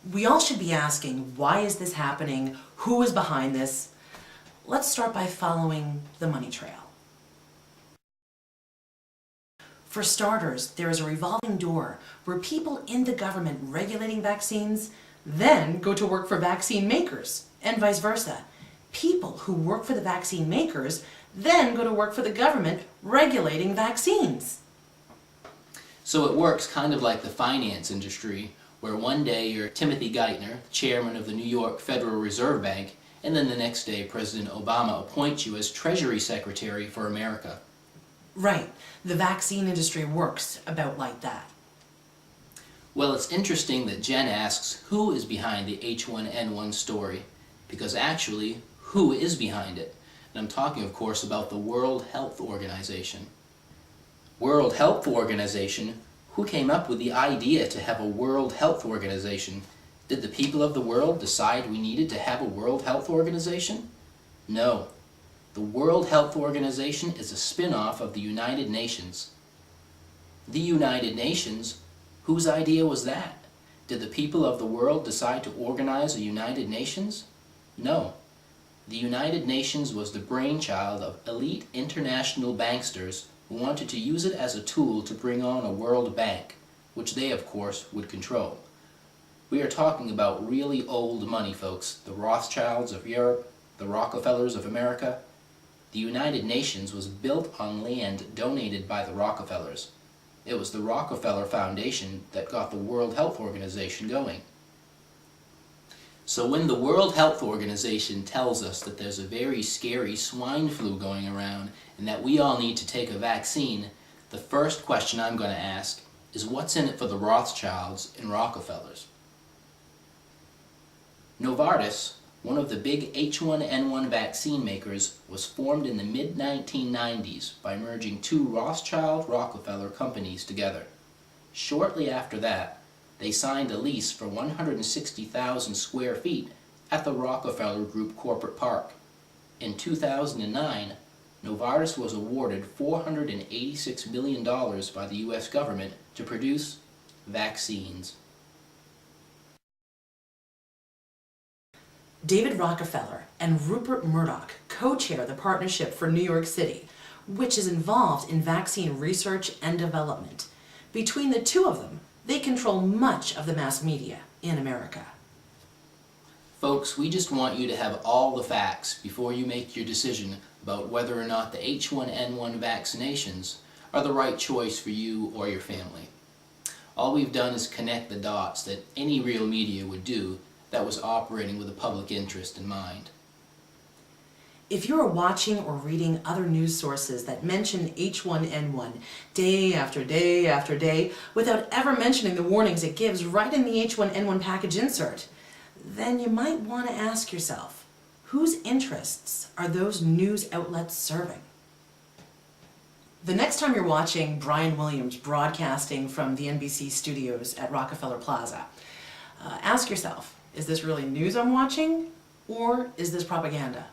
We all should be asking, why is this happening? Who is behind this? Let's start by following the money trail. For starters, there is a revolving door where people in the government regulating vaccines then go to work for vaccine makers, and vice versa. People who work for the vaccine makers then go to work for the government regulating vaccines. So it works kind of like the finance industry, where one day you're Timothy Geithner, chairman of the New York Federal Reserve Bank, and then the next day President Obama appoints you as Treasury Secretary for America. Right. The vaccine industry works about like that. Well, it's interesting that Jen asks who is behind the H1N1 story, because actually, who is behind it? And I'm talking, of course, about the World Health Organization. World Health Organization? Who came up with the idea to have a World Health Organization? Did the people of the world decide we needed to have a World Health Organization? No. The World Health Organization is a spin-off of the United Nations. The United Nations? Whose idea was that? Did the people of the world decide to organize a United Nations? No. The United Nations was the brainchild of elite international banksters who wanted to use it as a tool to bring on a world bank, which they, of course, would control. We are talking about really old money, folks. The Rothschilds of Europe, the Rockefellers of America. The United Nations was built on land donated by the Rockefellers. It was the Rockefeller Foundation that got the World Health Organization going. So when the World Health Organization tells us that there's a very scary swine flu going around and that we all need to take a vaccine, the first question I'm going to ask is what's in it for the Rothschilds and Rockefellers? Novartis, one of the big H1N1 vaccine makers, was formed in the mid-1990s by merging two Rothschild-Rockefeller companies together. Shortly after that, they signed a lease for 160,000 square feet at the Rockefeller Group Corporate Park. In 2009, Novartis was awarded $486 million by the U.S. government to produce vaccines. David Rockefeller and Rupert Murdoch co-chair the Partnership for New York City, which is involved in vaccine research and development. Between the two of them, they control much of the mass media in America. Folks, we just want you to have all the facts before you make your decision about whether or not the H1N1 vaccinations are the right choice for you or your family. All we've done is connect the dots that any real media would do that was operating with a public interest in mind. If you are watching or reading other news sources that mention H1N1 day after day after day without ever mentioning the warnings it gives right in the H1N1 package insert, then you might want to ask yourself, whose interests are those news outlets serving? The next time you're watching Brian Williams broadcasting from the NBC studios at Rockefeller Plaza, ask yourself, is this really news I'm watching, or is this propaganda?